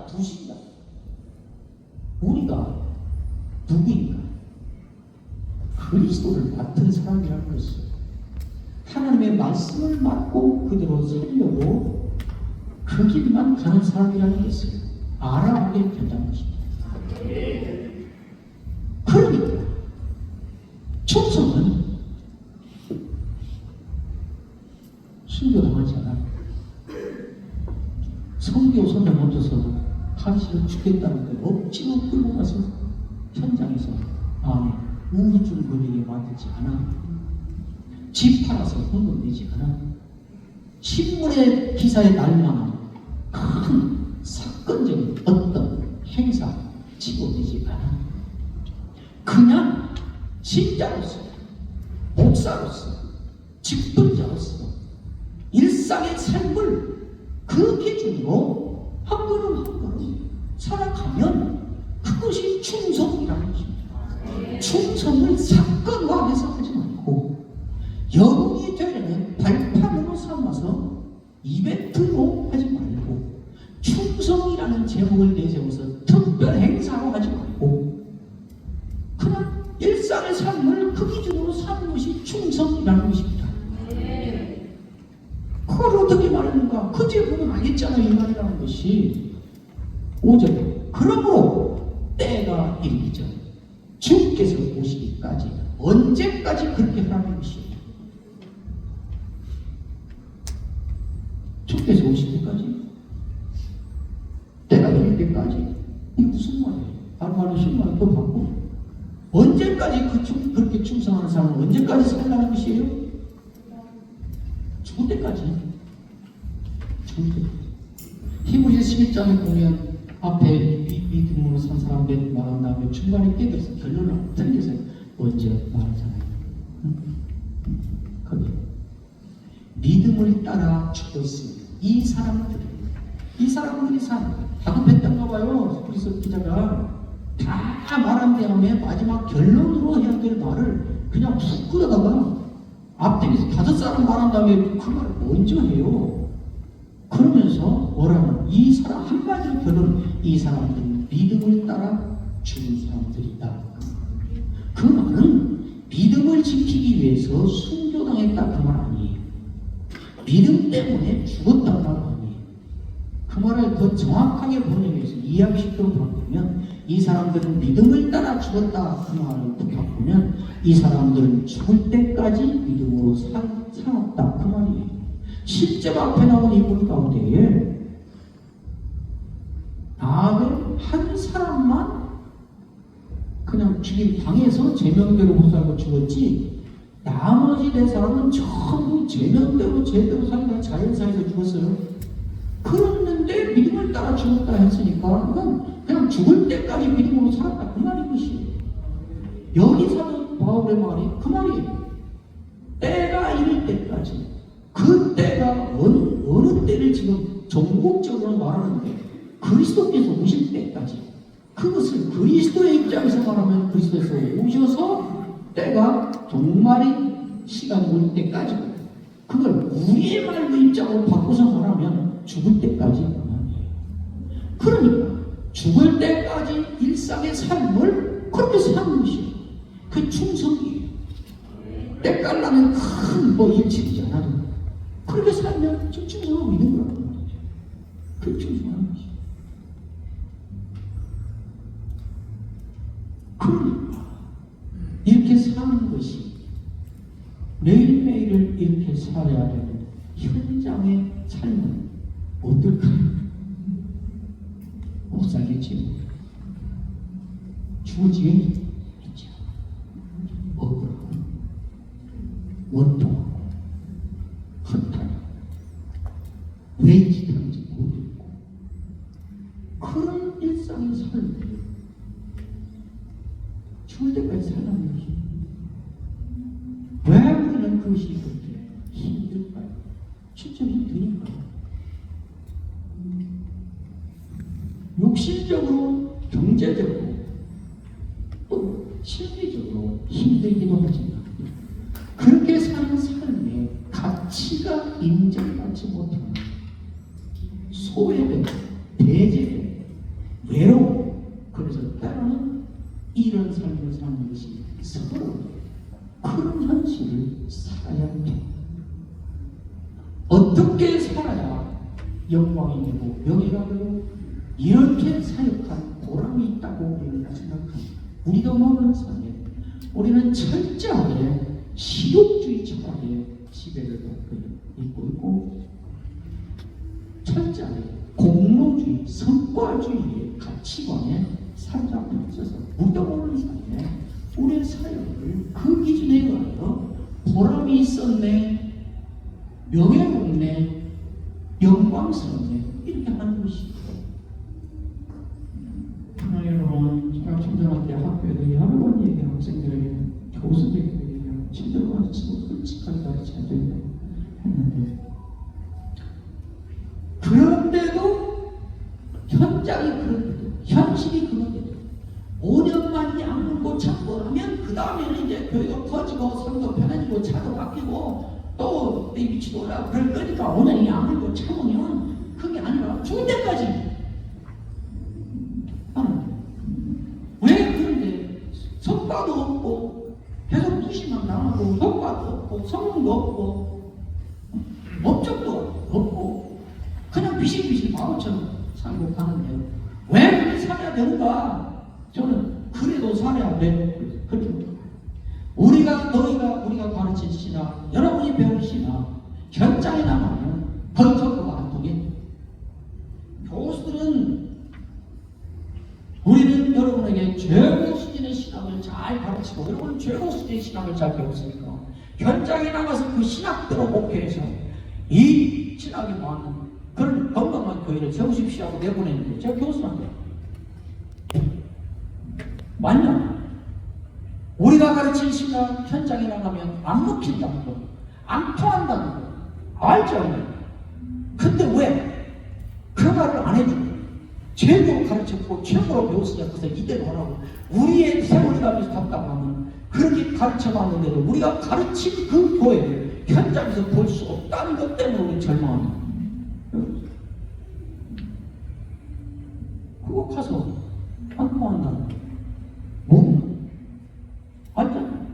하나가 두신다. 우리가 누구인가? 그리스도를 맡은 사람이라는 것이에요. 하나님의 말씀을 맡고 그대로 살려고 그 길만 가는 사람이라는 것을 알아보게 된다는 것입니다. 그러니까 충성은 순교당하지 않아요. 성교 손에 얹어서 한시를 죽겠다는 걸 억지로 끌고 가서 현장에서 우울증 걸리게 만들지 않아. 집 팔아서 헌금 내지 않아. 신문의 기사에 날만한 큰 사건적인 어떤 행사 집어내지 않아. 그냥 신자로서, 목사로서, 직분자로서 일상의 삶을 그 기준으로 한 걸음 한 걸음 살아가면 그것이 충성이라는 것입니다. 충성을 사건화해서 하지 말고 영웅이 되려면 발판으로 삼아서 이벤트로 하지 말고 충성이라는 제목을 내세워서 특별 행사로 하지 말고 그냥 일상의 삶을 그 기준으로 사는 것이 충성이라는 것입니다. 그걸 어떻게 말하는가? 그 제목은 알겠잖아요. 이 말이라는 것이 5절 그러므로 때가 이르기 전 주께서 오시기까지 언제까지 그렇게 하라는 것이에요. 주께서 오실 때까지, 때가 이를 때까지. 이게 무슨 말이에요? 다른 말로 10만 또 받고 언제까지 그렇게 충성하는 사람은 언제까지 살라는 것이에요? 죽을 때까지. 죽을 때까지. 히브리서 11장에 보면 앞에 믿음으로 산 사람들 말한 다음에 중간에 깨들어서 결론을 틀려서 먼저 말하잖아요. 거기 믿음을 따라 죽었습니다. 이 사람들이 다급했던가 봐요. 그래서 기자가 다 말한 다음에 마지막 결론으로 해야 될 말을 그냥 푹 끌어다가 앞뒤에서 5사람 말한 다음에 그 말을 먼저 해요. 그러면서 뭐라면 이 사람 한마디로 결론, 이 사람들은 믿음을 따라 죽은 사람들이다. 그 말은 믿음을 지키기 위해서 순교당했다 그 말 아니에요. 믿음 때문에 죽었다는 말 아니에요. 그 말을 더 정확하게 번역해서 이해하기 쉽도록 바꾸면 이 사람들은 믿음을 따라 죽었다 그 말을 바꾸면 이 사람들은 죽을 때까지 믿음으로 살았다 그 말이에요. 실제로 앞에 나온 이분 가운데에 아벨 한 사람만 그냥 죽임 당해서 제명대로 호소하고 죽었지 나머지 네 사람은 전부 제명대로 제대로 살다 자연사에서 죽었어요. 그랬는데 믿음을 따라 죽었다 했으니까 그냥 죽을 때까지 믿음으로 살았다 그 말인 것이에요. 여기 사도 바울의 말이 그 말이에요. 때가 이를 때까지. 그 때가 어느 때를 지금 전국적으로 말하는데 그리스도께서 오실 때까지. 그것을 그리스도의 입장에서 말하면 그리스도에서 오셔서 때가 종말이 시간이 올 때까지. 그걸 우리의 말로 입장으로 바꿔서 말하면 죽을 때까지. 그러니까 죽을 때까지 일상의 삶을 그렇게 사는 것이에요. 그 충성이에요. 때깔나면 큰 일치이지 않아도 그렇게 살면 충성하고 있는 거라고 말이죠. 그 충성하는 것이에요. 그러니까 이렇게 사는 것이 매일매일을 이렇게 살아야 되는 현장의 삶은 어떨까요? 못 살겠지요. 주어지겠죠. 억울하고 원통하고 허탈하고 왜 짓하는지 모르겠고 그런 일상의 삶을 죽을 때까지 살아가는 것이 왜 우리는 그것이 그렇게 힘들까요? 진짜 힘드니까. 욕심적으로, 경제적으로, 또 심리적으로 힘들기도 하지만 그렇게 사는 삶에 가치가 인정받지 못하는 소외되고 배제되고 외로워. 그래서 때로는 이런 삶을 사는 것이 서로 큰 현실을 살아야 돼. 어떻게 살아야 영광이 되고 명예가 되고 이렇게 사역한 보람이 있다고 우리는 생각합니다. 우리가 먹는 삶에 우리는 철저하게 실용주의 철학의 지배를 받고 있고 철저하게 공로주의, 성과주의의 가치관에 사로잡혀 있어서 묻어오는 사이에 우리의 사역을 그 기준에 의하여 보람이 있었네, 명예롭네, 영광스럽네 이렇게 하는 것이죠. 여러분, 제가 청소년때 학교에도 여러 번 얘기한 학생들에게 교수들에게 제대로 가르치고 솔직하게 가르쳐야 된다고 했는데 그런데도 현장이 그런데도 현실이 그런데도 5년만 약물고 참고 하면 그 다음에는 이제 교회가 커지고 성도 편해지고 차도 바뀌고 또 내 위치도 올라가고 그럴 거니까 5년 약물고 참으면 그게 아니라 죽을 때까지. 왜 그런데 성과도 없고 계속 무시만 당하고 효과도 없고 성능도 없고 업적도 없고 그냥 비실비실 바보처럼 살고 가는데 왜 그렇게 살아야 되는가? 저는 그래도 살아야 돼. 그렇게 우리가 가르친 신학, 여러분이 배운 신학 현장에 나가면 벌써 그거 안 통해. 교수들은 우리는 여러분에게 최고 수준의 신학을 잘 가르치고 여러분은 최고 수준의 신학을 잘 배웠으니까 현장에 나가서 그 신학대로 목회해서 이 신학이 맞는 그런 건강한 교회를 세우십시오 하고 내보내는데 제가 교수한테 맞냐? 우리가 가르친 신학 현장에 나가면 안 먹힌다는 거, 안 통한다는 거 알죠? 근데 왜 그 말을 안 해주고 최고로 가르쳤고 최고로 배웠으니까 그래서 이대로 하라고 우리의 세월감이 답답하면 그렇게 가르쳐봤는데도 우리가 가르친 그 교회를 현장에서 볼 수 없다는 것 때문에 우리 절망합니다. 그거 가서 안 통한다는 거 뭐? 알잖아요.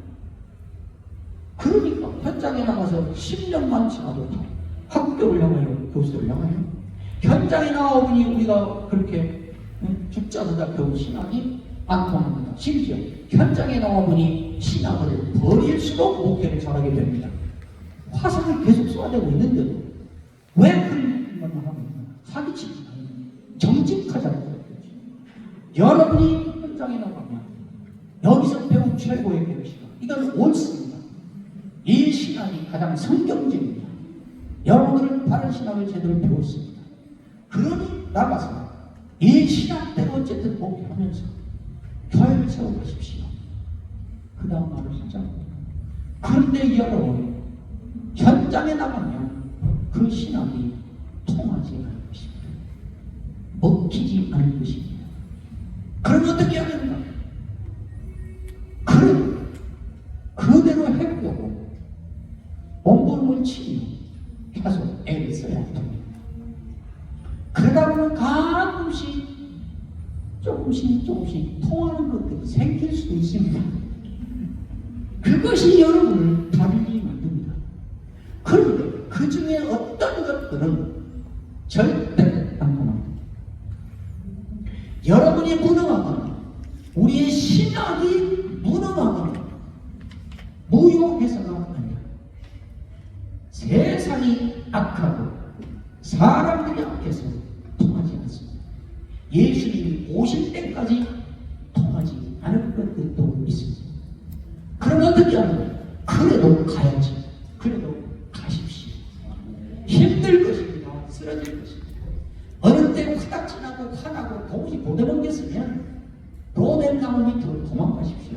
그러니까 현장에 나가서 10년만 지나도 학교를 향하여 교수를 향하여 현장에 나오니 우리가 그렇게 죽지 않는다 배운 신학이 안 통합니다. 심지어 현장에 나오니 신학을 버릴수록 목회를 잘하게 됩니다. 화살을 계속 쏘아대고 있는데도 왜 그런 말만 하고 있나? 사기치지 정직하자는 거예요. 여러분이 현장에 나가면 여기서 배운 최고의 배우 신학 이건 옳습니다. 이 신학이 가장 성경적입니다. 여러분들은 바른 신학을 제대로 배웠습니다. 그러니 나가서 이 신학대로 어쨌든 목회하면서 교회를 세워가십시오. 그 다음 말을 하자고. 그런데 여러분 현장에 나가면 그 신학이 통하지 않을 것입니다. 먹히지 않을 것입니다. 그럼 어떻게 해야 되는가? 그대로 해보고 몸부림을 치며 계속 애를 써야 합니다. 그러다 보면 가끔씩 조금씩 통하는 것들이 생길 수도 있습니다. 그것이 여러분을 다르게 만듭니다. 그런데 그 중에 어떤 것들은 절대 안 통합니다. 여러분이 무능하거나 우리의 신학이 무능하거나 무용해서가 아니라 세상이 악하고 사람들이 악해서 통하지 않습니다. 예수님이 오실 때까지 통하지 않을 것들도 있습니다. 그럼 어떻게 하면 그래도 가야지. 그래도 가십시오. 힘들 것입니다. 쓰러질 것입니다. 어느 때 화딱지나고 화나고 도무지 못 해먹겠으면 로뎀나무 밑으로 도망가십시오.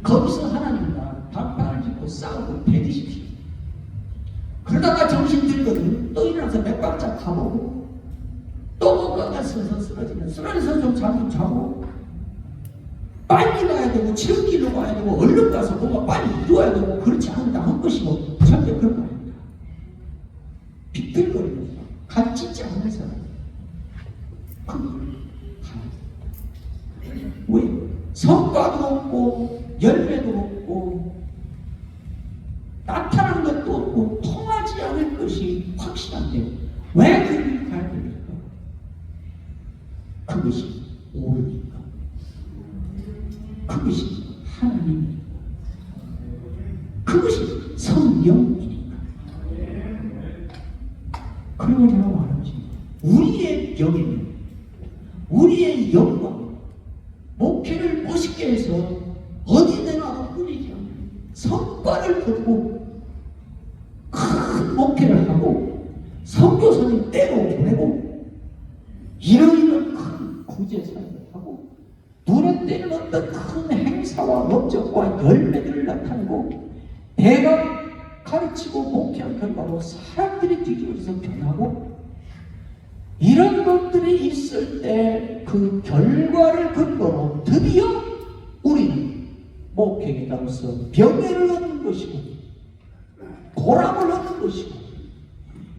거기서 하나님과 단판을 짓고 싸우고 배드십시오. 그러다가 정신 들거든 또 일어나서 몇 박자 가보고 또 뭔가가 서서 쓰러지면 쓰러져서 좀 잠 자고 빨리 가야 되고 지름길로 가야 되고 얼른 가서 뭔가 빨리 이루어야 되고 그렇지 않은다 한 것이고 절대 그런 거 아닙니다. 비틀거리면서 갓짓지 않는 사람 왜? 성과도 없고 열매도 없고 나타난 것도 없고 통하지 않을 것이 확실한데 왜 그 길을 가야 됩니까? 그것이 옳으니까. 그것이 하나님이니까. 그것이 성령이니까. 그리고 제가 말하지, 우리의 명예는, 우리의 영광, 목회를 멋있게 해서 어디내나 뿌리지 않고 성과를 거두고 큰 목회를 하고 선교사님 때로 보내고 이러이러한 큰 구제사역을 하고 눈에 띄는 어떤 큰 행사와 업적과 열매들을 나타내고 내가 가르치고 목회한 결과로 사람들이 뒤집어져서 변하고 이런 것들이 있을 때 그 결과를 근거로 드디어 우리는 목회자로서 명예를 얻는 것이고 보람을 얻는 것이고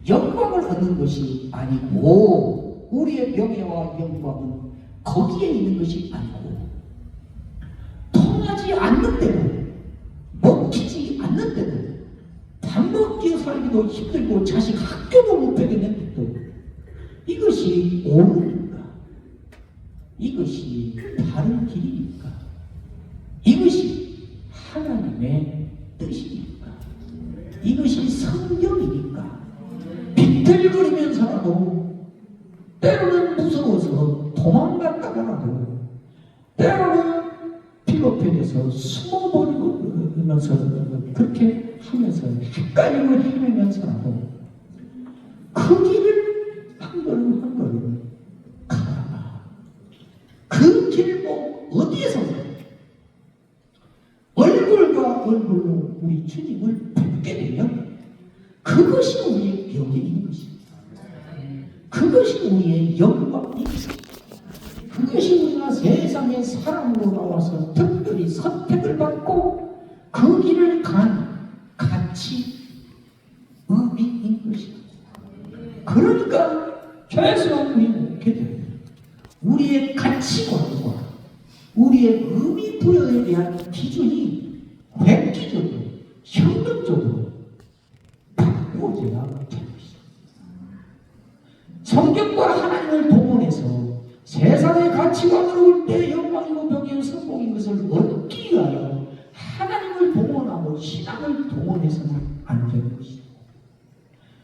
영광을 얻는 것이 아니고 우리의 명예와 영광은 거기에 있는 것이 아니고 통하지 않는 대로 먹히지 않는 대로 밥 먹기 살기도 힘들고 자식 학교도 못 배우겠는데도 이것이 옳으니까 이것이 바른 길이니까 이것이 하나님의 뜻이니까 이것이 성경이니까 비틀거리면서라도 때로는 무서워서 도망갔다가라도 때로는 비겁해져서 숨어버리면서 그렇게 하면서 헷갈림을 헤매면서라도 그 길을 한 걸음 한 걸음 가라. 그 길목 어디에서나 얼굴과 얼굴로 우리 주님을 뵙게 되면 그것이 우리의 명예인 것입니다. 그것이 우리의 영광인 것입니다. 그것이 우리가 세상의 사람으로 나와서 특별히 선택을 받고 그 길을 간 가치, 의미인 것입니다. 그러니까 최소한 우리 목회자들 우리의 가치관과 우리의 의미 부여에 대한 기준이 획기적으로 혁명적으로 바꾸어져야 되는 것입니다. 성경과 하나님을 동원해서 세상의 가치관으로 내 영광이고 명예요 성공인 것을 얻기 위하여 하나님을 동원하고 신앙을 동원해서는 안 되는 것이고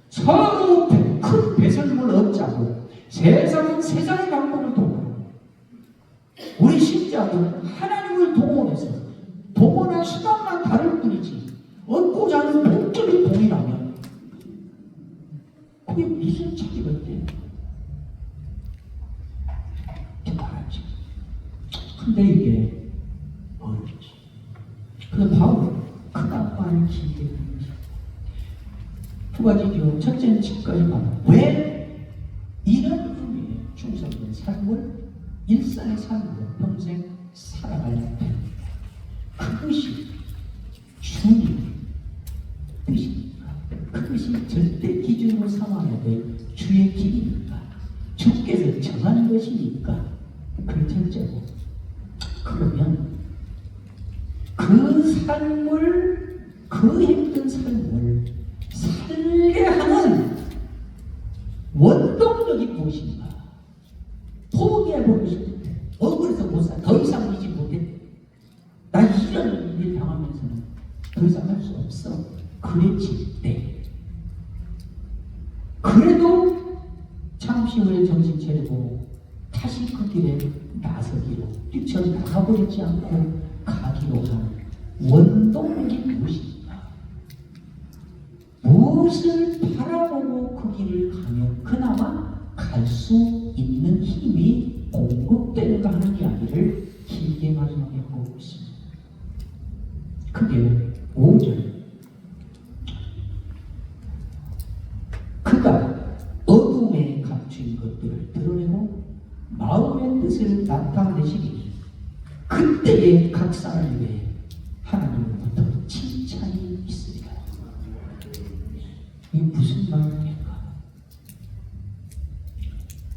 서로 큰 배설물을 얻자고 세상의 방법을 동원하고 우리 신자들은 하나님을 동원해서 동원한 수단만 다를 뿐이지 얻고자 하는 목적이 동일하면 그게 무슨 차이가 있대요? 말하지. 근데 이게 어렵지. 그래서 바울은 큰 아빠를 길게 됩니다. 두 가지죠. 첫째는 지금까지 봐요. 왜 이런 의미의 충성된 삶을 일상의 삶으로 평생 살아가야 됩니까? 그것이 주님의 뜻입니까? 그것이 절대 기준으로 삼아야 될 주의 길이니까 주께서 정한 것이니까 그 첫째고 그러면 그 삶을 그 힘든 삶을 살게 하는 원동력이 무엇인가? 포기해보고 싶은데 억울해서 못 살, 더 이상 이지 못해. 나 이런 일 당하면서는 더 이상 할 수 없어. 그랬지 때 그래도 잠시 후에 정신 차리고 다시 그 길에 나서기로 뛰쳐나가버리지 않고 가기로 하는 원동력이 무엇입니까? 무엇을 바라보고 그 길을 가면 그나마 갈 수 있는 힘이 공급되는가 하는 이야기를 길게 마지막에 하고 있습니다. 그게 5절 그가 어둠에 감춘 것들을 드러내고 마음의 뜻을 나타내시니 그때의 각 사람 입에 하나님으로부터 칭찬이 있습니다. 이게 무슨 말입니까?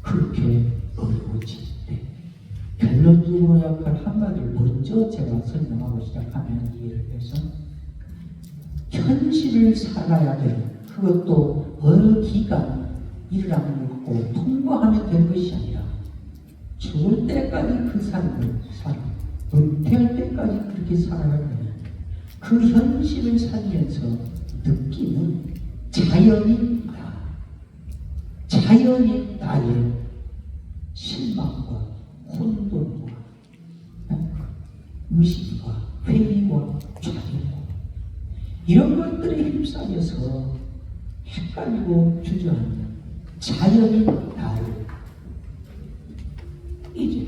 그렇게 어려워질 때 결론적으로 약간 한마디를 먼저 제가 설명하고 시작하면 이해를 해서 현실을 살아야 되는 그것도 어느 기간 일을 하고 통과하면 되는 것이 아니라 죽을 때까지 그 삶을 은퇴할 때까지 그렇게 살아야 되는 그 현실을 살면서 느끼는 자연인 자연인 나의 실망과 혼돈과 의심과 회의와 좌절과 이런 것들에 휩싸여서 헷갈리고 주저하는 자연인 나를 이제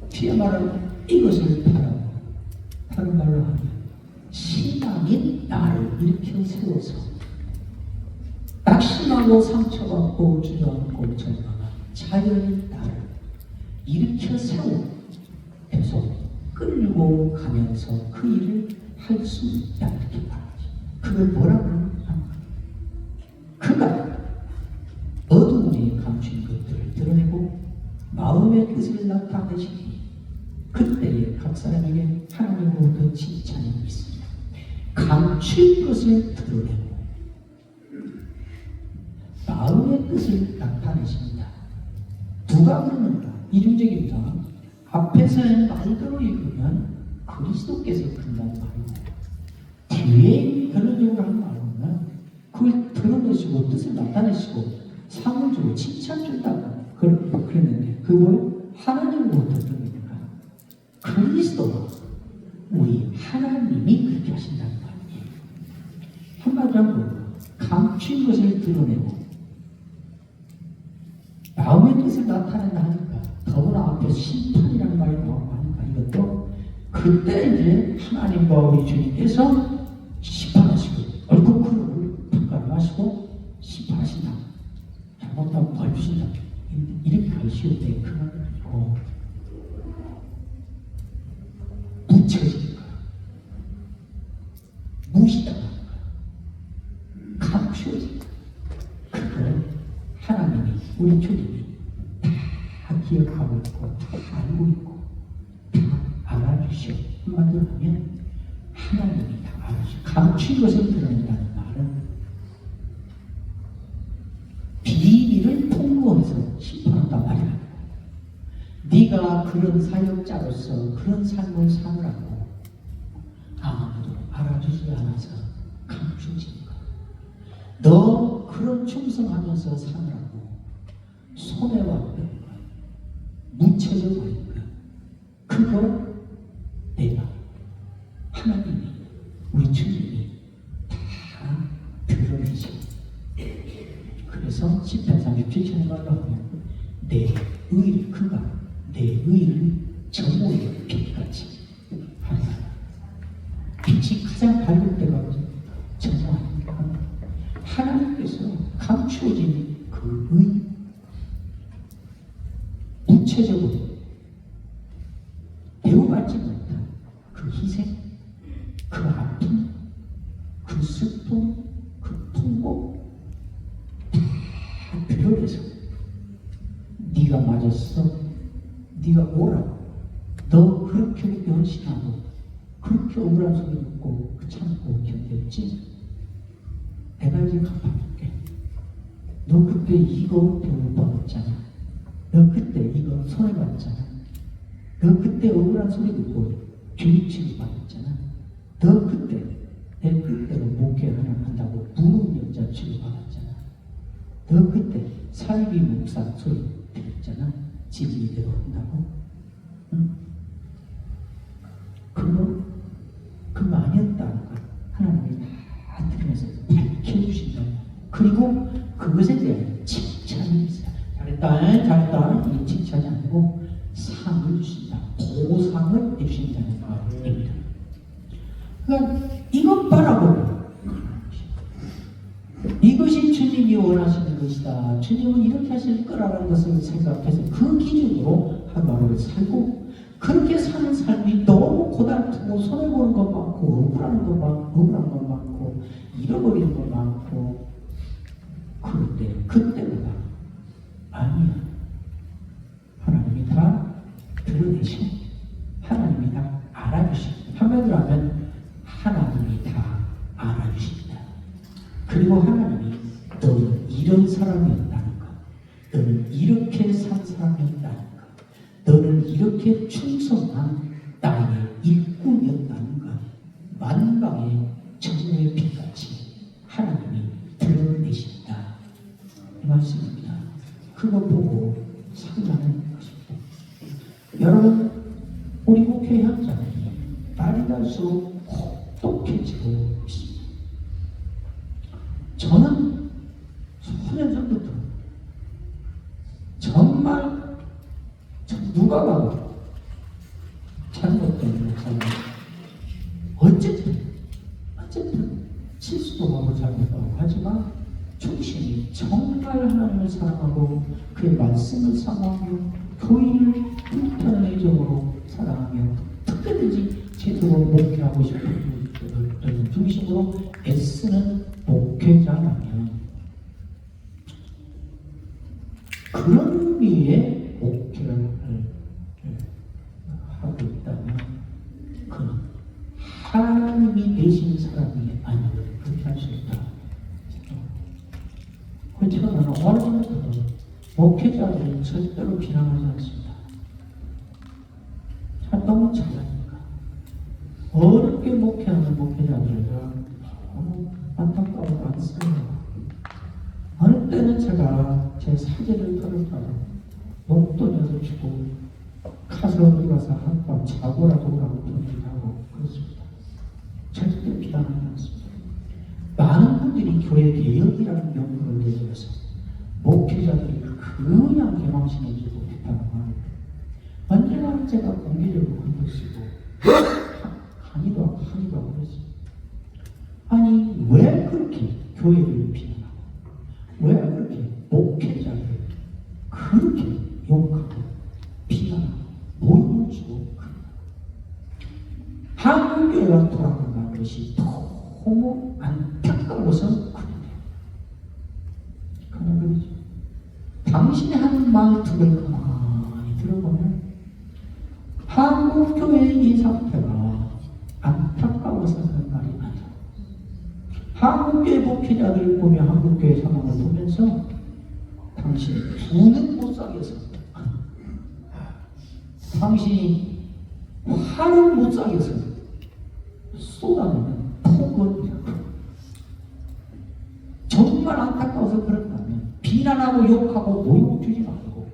뒤에 말하는 이것을 바라고 다른 말로 하면 신앙인 나를 일으켜 세워서 낙심하고 상처받고 주저앉고 절망한 자연인 나를 일으켜 세워 계속 끌고 가면서 그 일을 할 수 있다 이렇게 말하지. 그걸 뭐라고 하는가? 그가 어둠에 감춘 것들을 드러내고 마음의 뜻을 나타내시니 그때에 각 사람에게 하나님으로부터 칭찬이 있습니다. 감출 것을 드러내고 마음의 뜻을 나타내십니다. 누가 그러는가? 이중적입니다. 앞에서의 말대로 읽으면 그리스도께서 그런다는 말입니다. 뒤에 결론적으로 하는 말은 그걸 드러내시고 뜻을 나타내시고 상을 주고 칭찬 준다고 그랬는데 그걸 하나님으로부터 드러내니까 그리스도가 우리 하나님이 그렇게 하신다는 말이에요. 한마디로 하면 감춘 것을 드러내고 마음의 뜻을 나타낸다 하니까 더구나 앞에 심판이라는 말이 나오고 하니까 이것도 그때 이제 하나님과 우리 주님께서 심판하시고 얼굴 크루를 평가하시고 심판하신다. 잘못하면 벌 주신다. 이렇게 하실 때 그런 거 묻혀질 거야. 무시당하는 거야. 감추어질 거야. 그걸 하나님이 우리 주님이 다 기억하고 있고 다 알고 있고 다 알아주셔. 한마디로 하면 하나님이 다 알아주셔. 감춘 것을 드러낸다는 말은 비밀을 폭로해서 심판한단 말이야. 네가 그런 사역자로서 그런 삶을 살으라고 아무도 알아주지 않아서 감추진 거야. 너 그런 충성하면서 살으라고 손해와 뼈가 묻혀져 버린 거야. 그걸 내가 하나님이 우리 주님이 다 드러내셔. 그래서 10편 37편 말로 하면 내 의를 그가 내 의를 정오의 빛같이 하나 빛이 가장 밝을 때가 정오하니까 하나님께서 감추어진 그 의 무체적으로 배워받지 못한 그 희생 그 아픔 그 슬픔 그 통곡 다 드러내서 네가 맞았어. 네가 오라고. 너 그렇게 변신하고 그렇게 억울한 소리 듣고 그 참고 견뎠지? 내가 이제 갚아줄게. 너 그때 이거 배워받았잖아. 너 그때 이거 손해봤잖아. 너 그때 억울한 소리 듣고 주입 취급받았잖아. 너 그때 내 그때로 목회 하나 한다고 무능력자 취급받았잖아. 너 그때 사이비 목사 소리 들었잖아. 진리대로 한다고. 응? 그거 아니었다는 걸 하나님이 다 들으면서 밝혀주신다. 그리고 그것에 대한 칭찬이 있어요. 잘했다. 이 칭찬이 아니고 상을 주신다. 보상을 해주신다는 말입니다. 그러니까 이것 바라고 이것이 주님이 원하시는 것이다. 주님은 이렇게 하실 거라는 것을 생각해서 그 기준으로 하루하루를 살고 그렇게 사는 삶이 너무 고달프고 손해보는 것 많고 억울한 것 많고 잃어버리는 것 많고 그런데 그때마다 아니야. 하나님이 다 드러내시고 하나님이 다 알아주십니다. 한마디로 하면 하나님이 다 알아주십니다. 그리고 하나님이 너는 이런 사람이었다는 것, 너는 이렇게 산 사람이었다는 것, 너는 이렇게 충성한 나의 일꾼이었다는 것, 만방의 정의 빛같이 하나님이 드러내신다. 이 말씀입니다. 그거 보고 상상하는 것입니다. 여러분, 우리 목회 현장이 날이 갈수록 혹독해지고 있습니다. 저는 수년 전부터 정말 누가 봐도 잘못된 목사님, 어쨌든 실수도 하고 잘못하고 하지만 중심이 정말 하나님을 사랑하고 그의 말씀을 사모하며 교인을 불편한 애정으로 사랑하며 특별히 제대로 목회하고 싶은 분들 중심으로 애쓰는 목회자라면 그런 의미의 목회를 하고 있다면 그는 하나님이 되신 사람이 아니면 그렇게 할 수 있다. 그렇지만 오늘부터 목회자들은 절대로 비난하지 않습니다. 너무 잘하니까 어렵게 목회하는 목회자들은 너무 안타까워 많습니다. 어느 때는 제가 제 사진을 들었다가 용돈에서 주고 가서 어디 가서 한밤 자고라도 오라고 돈이라고 그렇습니다. 절대 비난하지 않습니다. 많은 분들이 교회 개혁이라는 명분을 내걸어서 목회자들이 그냥 개망신해주고 비판하면 언제나 제가 공개적으로 건드시고 하기도 하고 그랬습니다. 아니 왜 그렇게 교회를 비난하고 왜 그렇게 목회자를 그렇게 욕하고 비난하고 모욕을 주고 한국교회가 돌아간다는 것이 너무 안타까워서 그래요. 그런 거죠. 당신이 하는 말투를 가만히 들어보면 한국교회의 이 상태가 안타까워서 하는 말이 아니라 한국교회 목회자들을 보며 한국교회 상황을 보면서 당신이 두는 못사겠어. 당신이 화를 못사겠어. 쏟아내는 폭언이라고. 정말 안타까워서 그런다면 비난하고 욕하고 모욕 주지 말고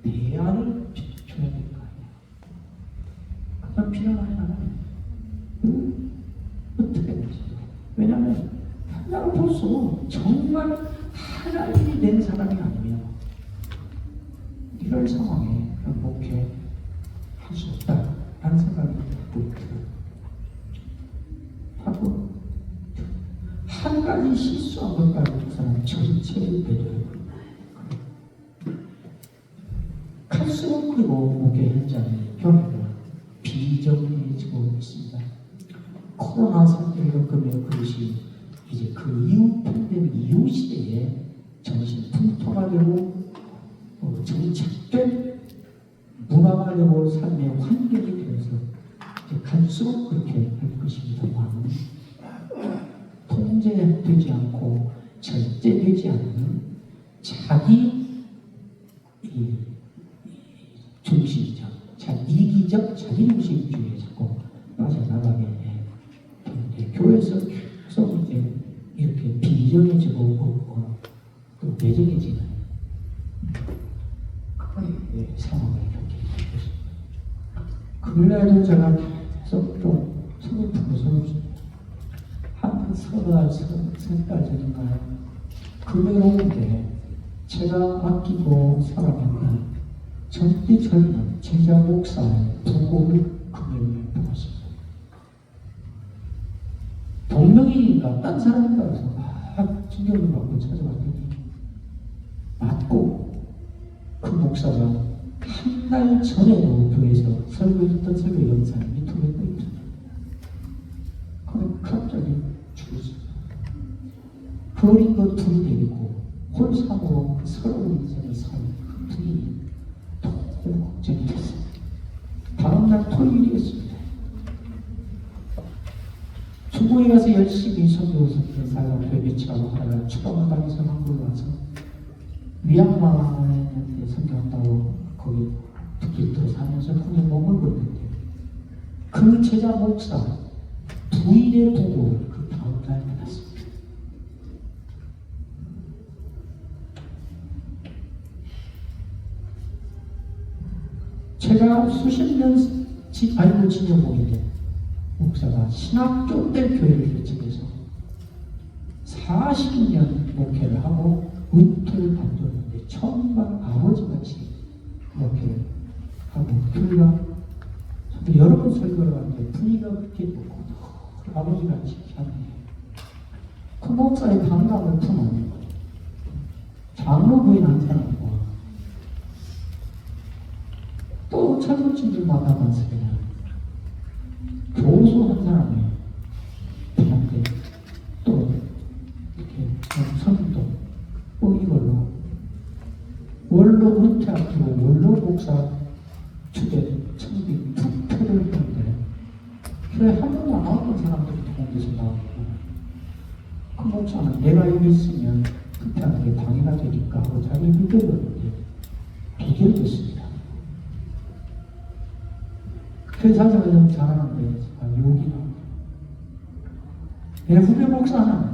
대안을 줘야 될 거 아니야. 그냥 비난하지 않아요. 어떻게 되지? 왜냐하면 하나가 벌써 정말 하나님이 된 사람이 아니면 이럴 상황에 목회할 수 없다라는 생각이 들어요. 하고 한 가지 실수한 것 가지고 그 사람 전체를 배도해요. 갈수록 그리고 목회 현장의 교회가 비정해지고 있습니다. 코로나 사태를 겪으며 그것이 이제 그 이후 팬데믹 이후 시대에 정신 풍토가 되고 정착된 문화가 되고 삶의 환경이 되어서 이제 갈수록 그렇게 할 것입니다만 통제되지 않고 절제되지 않는 자기 중심적, 이기적 자기 중심주의에 자꾸 빠져나가게 되는데 교회에서 계속 이제 이렇게 비정해지고 또 내정해지는 그런 상황을 겪게 되었습니다. 근래에도 제가 계속 좀 서글프고 한 서너 달 전인가요? 금요일인데 제가 아끼고 사랑하는 젊디 젊은 제자 목사의 부고를 금요일에 보았습니다. 동명이니까 딴 사람인가 해서 막 신경을 받고 찾아왔더니 맞고 그 목사가 한 달 전에도 교회에서 설교했던 설교 영상이 유튜브에 떠 있습니다. 그럼 갑자기 죽었어요. 그 어린 것 둘이 데리고 홀사모로 서러운 인생을 사는 그 분이 너무 걱정이 됐어요. 그날 토요일이었습니다. 중국에 가서 열심히 선교사를 살고 배치하고 하다가 추방을 당해서 한국에 와서 미얀마에 선교한다고 거기 길도 사면서 그냥 머물고 있는데 그 제자 목사 부인의 보고를 그 다음날 받았습니다. 제가 수십 년 알고 지내보는데 목사가 신학교대 교회를 개척해서 40년 목회를 하고 은퇴를 받았는데 정말 아버지같이 목회를 하고 교회가 여러 번 설교를 하는데 분위기가 그렇게 좋고 아버지같이 하네요. 그 목사의 반감을 품은 장로 부인 한 사람과 또 젊은이들 만나면서 그냥 교수 한 사람이 저한테 또 이렇게 선도 뭐 이걸로 원로 은퇴 앞두고 원로 목사 주대 청비 투표를 했는데 교회 한 번도 안 나왔던 사람들이 거기서 나오고 그 목사는 내가 여기 있으면 투표하는 게 방해가 되니까 하고 자기 비결했는데 비결됐습니다. 회사장을 좀 잘하는데 욕이 나옵니다. 내 후배 목사는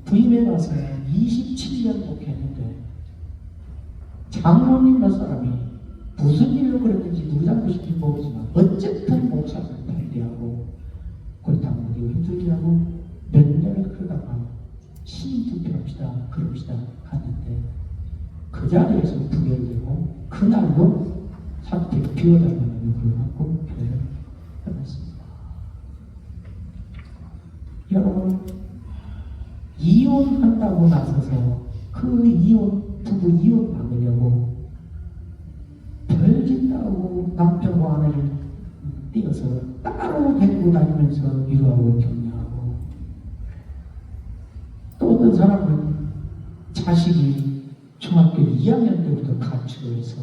부임에 가서 27년 목회했는데 장로님 몇 사람이 무슨 일로 그랬는지 누구 잘못인지 모르지만 어쨌든 목사를 반대하고 골탕 먹이고 힘들게 하고 몇 년을 그러다가 신임 투표합시다 그럽시다 하는데 그 자리에서 부결되고 그날로 사태가 비워달라는 요구를 하고 교회를 떠났습니다. 여러분 이혼한다고 나서서 그 부부 이혼 막으려고 별짓다고 남편과 아내를 띄어서 따로 데리고 다니면서 위로하고 격려하고 또 어떤 사람은 자식이 중학교 2학년 때부터 가출을 해서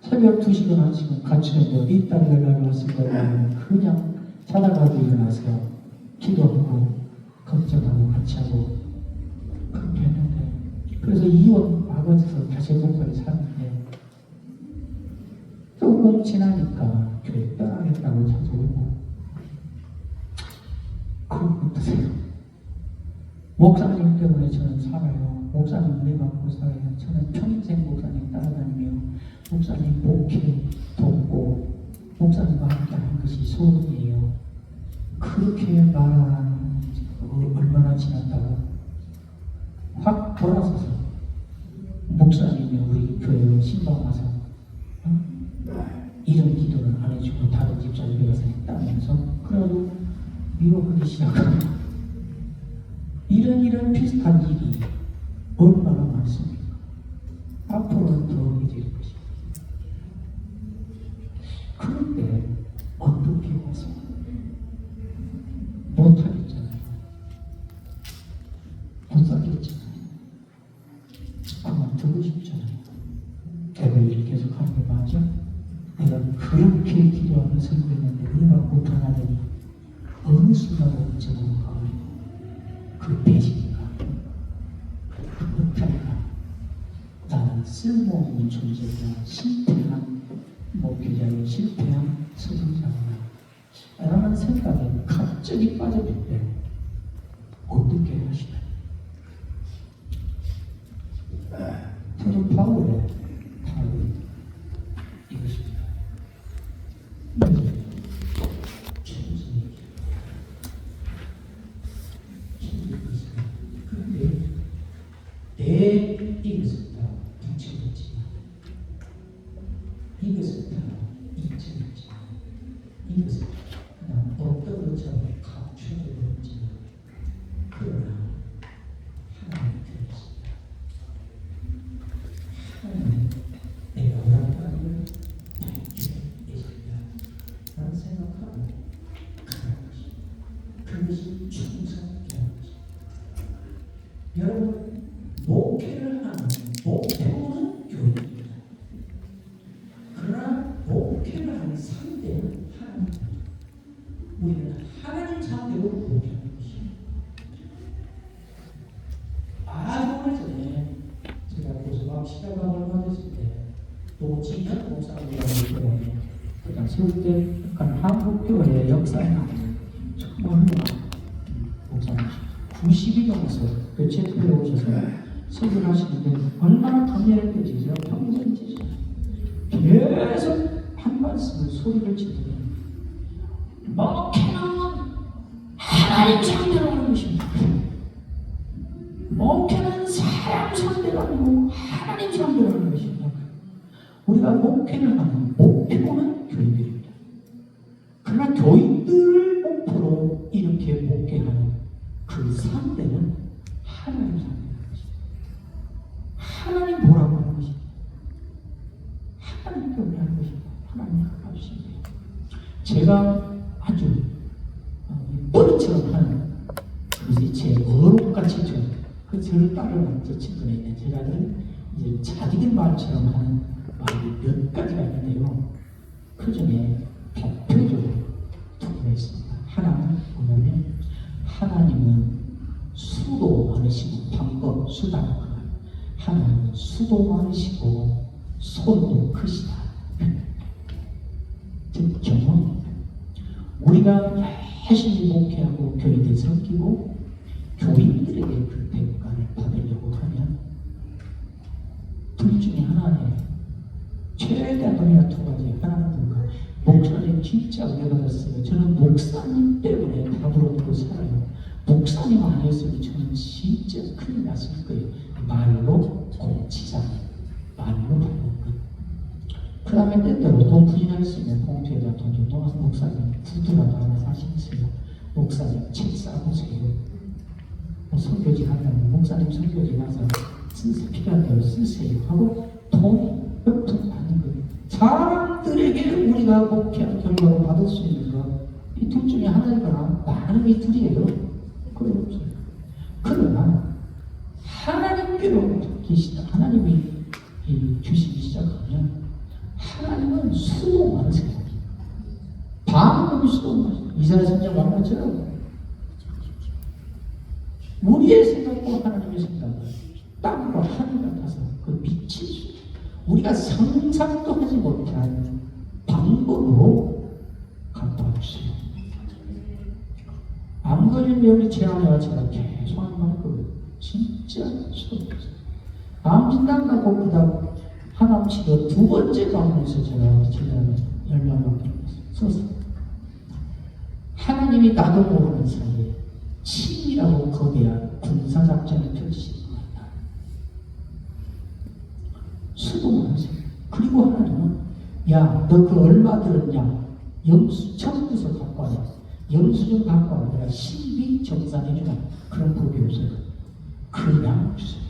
새벽 2시간 1시간 가출했는데 이 딸이 연락이 왔을 거예요. 그냥 자다가도 일어나서 기도하고 걱정하고 같이 하고 그렇게 했는데 그래서 이혼 막아서 다시 목사를 사는데 조금 지나니까 교회 떠나겠다고 찾아오고 그럼 어떠세요? 목사님 때문에 저는 살아요. 목사님 은혜 받고 살아요. 저는 평생 목사님 따라다니며 목사님 목회 돕고 목사님과 함께 하는 것이 소원이에요. 그렇게 말하는 얼마나 지났다가 확 돌아서서 목사님이 우리 교회로 신방 와서 이런 기도를 안 해주고 다른 집사님에 가서 했다면서 그래도 미워하기 시작합니다. 이런 비슷한 일이 얼마나 많습니까? 앞으로는 더 이어질 것입니다. 그런데 어떻게 해서 못하겠잖아요. 못 살겠잖아요. 그만두고 싶잖아요. 교회를 계속 하는 게 맞아? 내가 그렇게 기도하며 설교했는데 얼마나 고통하더니 어느 순간에 저보고 가버리고 그 배신인가 그 못할까 나는 쓸모없는 존재구나 실패한 목회자요 실패한 서성자구나 라는 생각에 갑자기 빠져들 때 어떻게 하시나요? 저는 바울의 이것입니다. 내 이것을 다 붙여냈지만 이것을 다 잊혀냈지만 이것을 그냥 어떤 것처럼 감춰버렸지만 그러나 하나님 들었습니다. 하나님 내가 원한다는 걸 밝히게 계십니다. 라는 생각하고 가는 것입니다. 그것이 충성케 하는 것입니다. 여러분 목회를 하는 목표는 교회입니다. 그러나 목회 상대는 하나님. 우리는 하나님 상대로 목회하는 것이에요. 아주 오래전에 제가 교수학 시작한 얼마 됐을 때 노지현 목사님이라고 때문에 그 당시 때 약간 한국교회 역사에 나오는 정말 훌륭한 목사님 90이 넘어서 교체표에 오셔서 설교를 하시는데 얼마나 감회했는지 제가 평생 지죠. 계속 한 말씀을 소리를 지르더니 목회는 하나님 상대로 하는 것입니다. 목회는 사람 상대로 아니고 하나님 상대로 하는 것입니다. 우리가 목회를 하는 목표는 교인들입니다. 그러나 교인들을 목표로 이렇게 목회하는 그 상대는 하나님 상대라는 것입니다. 하나님 뭐라고 하는 것입니다. 하나님 교회하는 것입니다. 하나님 가르치시는데 제가 아주 뻔히처럼 하는 그것이 제 어록같이 그 저를 따르는 저 친구네 있는 제자들은 이제 자기들 말처럼 하는 말이 몇 가지가 있는데요. 그 중에 대표적으로 두 개가 있습니다. 하나는 뭐냐면 하나님은 수도 많으시고 방법, 수단 하나님은 수도 많으시고 손도 크시다. 즉 경험 우리가 열심히 목회하고 교인들 섬기고 교인들에게 그 대가를 받으려고 하면 둘 중에 하나예요. 최대한 동의가 두 가지. 하나는 뭔가 목사님 진짜 은혜 받았어요. 저는 목사님 때문에 밥으로 먹고 살아요. 목사님 아니었으면 저는 진짜 큰일 났을 거예요. 말로 공치자. 말로 받는 것. 그 다음에 때때로 돈 부인할 수 있는 봉투에다 돈 좀 넣어서 목사님 구두라도 하나 사시세요. 목사님 책 싸보세요. 선교지 하면 목사님 선교지 가서 필요한 대로 쓰세요 하고 돈 몇 푼 받는 거예요. 사람들에게 우리가 목회한 결과로 받을 수 있는 것 이 둘 중에 하나이거나 많은 이 둘이에요. 그게 없어요. 그러나 하나님께로 계시다. 하나님이 주시기 시작하면 하나님은 수도 많으세요. 방법이 수도 많으세요. 이사야 선지자 말한 것처럼 우리의 생각과 하나님의 생각은 땅과 하늘 같아서 그 미칠 수 우리가 상상도 하지 못한 방법으로 감당하시오. 암거리 내용이 제 안에와 제가 계속 하는 말이거든요. 진짜 수없어요. 암진단 가고 그다음 하남치료 두 번째 방문에서 제가 지난 열명밖에 썼어요. 하나님이 나도 모르는 사이에 친이라고 거대한 군사작전을 펼치시는 것 같다. 수고만 하세요. 그리고 하나님은 야, 너 그 얼마 들었냐? 청구서 갖고 와라. 영수증 갖고 와라. 내가 신비 정산해주라. 그런 법이 없어요. 그냥 주세요.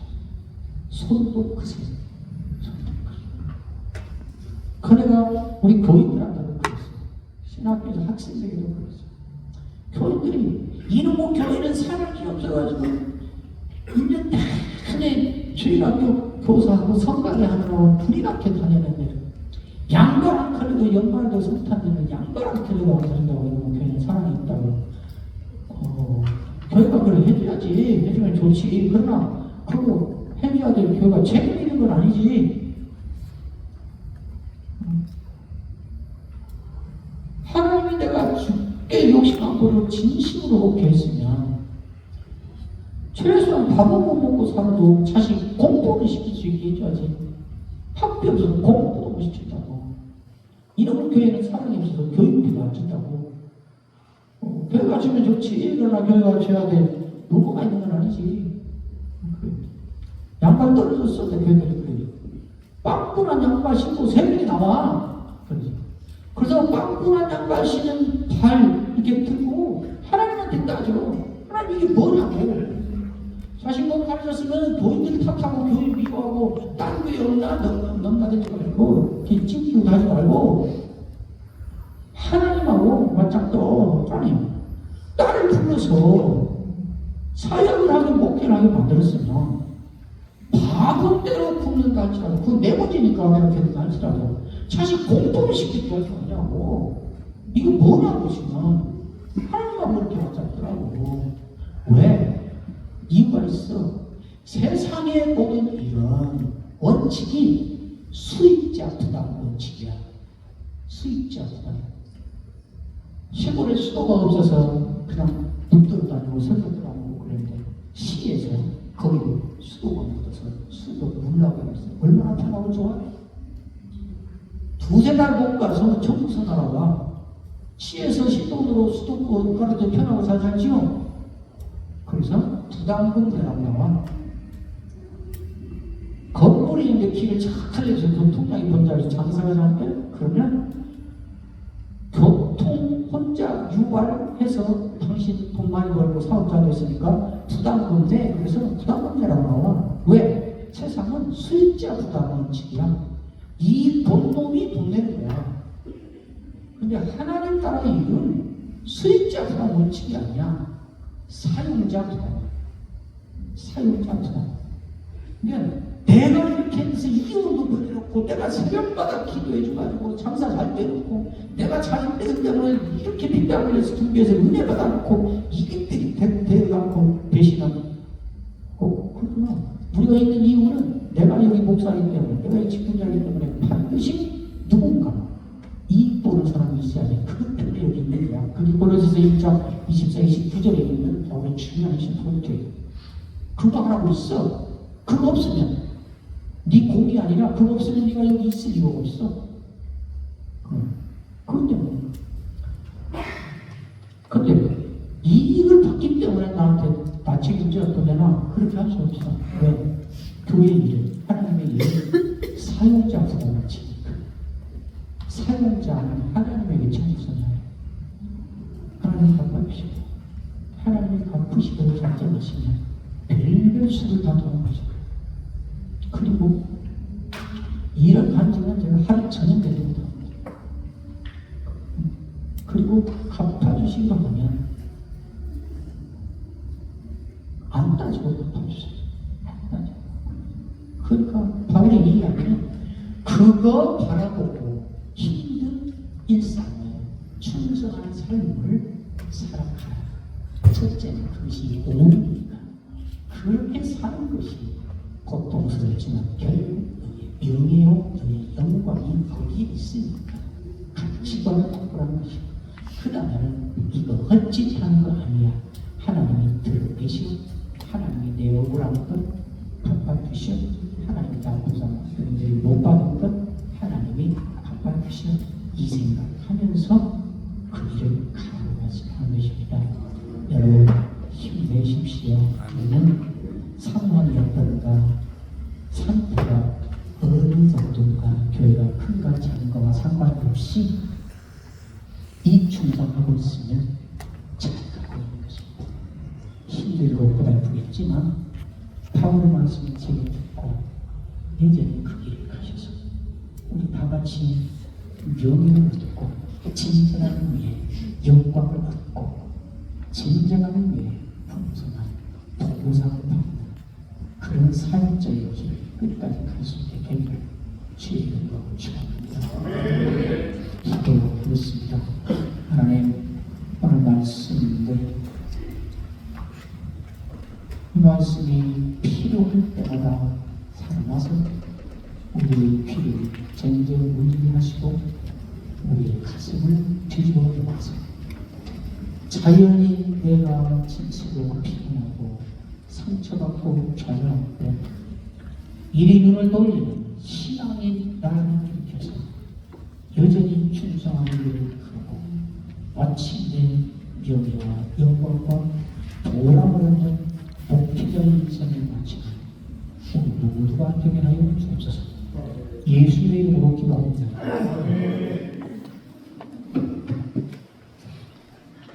손도 크세요. 손도 크세요. 그래가 우리 교인들한테도 그랬어요. 신학교에서 학생들에게도 그랬어요. 교인들이 이놈의 교회는 사람이 없어가지고 1년 내내 주일학교 교사하고 성가대 하느라고 불이 나게 다녔는데 양발 한 컬리도 연말도 성탄되는 양발 한 컬리도 안 다닌다고 이놈의 교회는 사람이 있다고 교회가 그래 해줘야지. 해주면 좋지. 그러나 그거 해줘야 될 교회가 책임 있는 건 아니지. 하나님이 내가 죽게 욕심한 거를 진심으로 목회했으면 최소한 밥은 못 먹고 살아도 자식 공부를 시킬 수 있게 해줘야지. 학비 없어서 공부도 못 시킨다고. 이런 교회는 사랑이 없어서 교육비도 안 준다고. 교회가 주면 좋지. 그러나 교회가 줘야 돼. 뭐가 있는 건 아니지. 양말 떨어졌어. 교회들이 그래. 빵꾸난 양말 신고 새벽에 나와. 그러지. 그래서 빵꾸난 양말 신은 발 이렇게 들고 하나님한테 따져. 하나님 이게 뭐냐고. 자식 몸 가르쳤으면 도인들 탓하고 교회 미워하고 딴 교회 없나 넘나들지 말고 찡찡도 하지 말고 하나님하고 맞짱 떠. 하나님 딸을 불러서 사역을 하게 목회를 하게 만들었으면 바본대로 굽는다 할지라도 그 내버지니까 내가 되는다 할지라도 자식 공부를 시키지 할 수 없냐고. 이거 뭐냐고 지금. 하나님만 그렇게 맞았더라고. 왜? 이유가 있어. 세상의 모든 일은 원칙이 수익자 부담 원칙이야. 수익자 부담. 시골에 수도가 없어서 그냥 묻들어 다니고 설교 들어가고 그랬는데 시에서 거기 수도가 묻어서 수도 물나고 있어. 얼마나 편하고 좋아? 두세 달 못 가서 청소 나라와 시에서 시돈으로 수도 가도 편하고 잘 살지요. 그래서 부담금 대학 나와. 건물이 있는데 길을 잘 내서 교통량이 번자해서 장사가 잘돼? 그러면 교통 혼자 유발해서 당신 돈 많이 벌고 사업자 됐으니까 부담금 내. 그래서 부담금 내라고 나와. 왜? 세상은 수익자 부담 원칙이야. 이 본놈이 돈 내는 거야. 근데 하나님 따라의 일은 수익자 부담 원칙이 아니야. 사용자 부담. 사용자 부담. 그러니까 내가 이렇게 해서 이혼도 벌여놓고 내가 새벽마다 기도해줘가지고 장사 잘 되놓고 내가 자식들 때문에 이렇게 빈장 흘려서 준비해서 은혜 받아놓고 이게 되어갖고 배신하고 그렇구나. 우리가 있는 이유는 내가 여기 목사이기 때문에 내가 이 직분자이기 때문에 반드시 누군가 이익 보는 사람이 있어야지. 그 때문에 여기 있는 거야. 그게 고린도서 1장 24, 29절에 있는 우리 중요한 포인트예요. 그거 하라고 있어. 그거 없으면 네 공이 아니라 그거 없으면 네가 여기 있을 이유가 없어. 그런데 뭐. 근데 이익을 받기 때문에 나한테 나 책임져 어떤 데나 그렇게 할 수 없어. 왜? 교회 일을, 하나님의 일을 사용자 부담을 지니까. 사용자는 하나님에게 청구서나요. 하나님 갚아주시고 하나님이 갚으시고 작정하시면 별별 수를 다 도와주시고 그리고 일을 간지는 제가 하루 저녁 되는다. 그리고 갚아주시고 하면 안 따지고 갚아주세요. 안 따지고. 그러니까 바울의 이야기는 그거 바라보고 힘든 일상을 충성한 삶을 살아가라. 첫째는 그것이 오늘이니까 그렇게 사는 것이 고통스럽지만 결국 너의 명예요, 너의 영광이 거기에 있으니까 가치관을 확보하는 것이고 그 다음에는 이거 헛짓하는 거 아니야. 하나님이 들어계시고 하나님이 내 억울한 것 갚아주시오. 하나님이 나 보상을 못 받은 것 하나님이 갚아주시오. 이 생각하면서 그 일을 가라고 말씀하는 것입니다. 여러분 힘내십시오. 우리는 상황이 어떤가 상태가 어느 정도인가 교회가 큰가 작은가와 상관없이 이 충성하고 있으면 잘 가고 있는 것입니다. 힘들고 고달프겠지만 바울의 말씀을 제게 듣고 이제는 그 길을 가셔서 우리 다같이 명예를 얻고 진정한 위에 영광을 얻고 진정한 위에 풍성한 보상을 받는 그런 사역자의 길 끝까지 갈 수 있게 되기를 주의 이름으로 축원합니다. 기도드렸습니다. 하나님 오늘 말씀인데 이 말씀이 필요할 때마다 살아나서 우리의 귀를 쟁쟁 울리게 하시고 우리의 가슴을 뒤집어 놓아서 자연히 내가 지치고 피곤하고 상처받고 좌절하고 이리 눈을 돌리는 신앙의 나를 일으켜서 여전히 충성한 일을 하고 마침내 명예와 영광과 보람을 얻는 복귀적인 인생을 마치는 우리 모두가 되게 하여 주옵소서. 예수의 이름으로 기도합니다.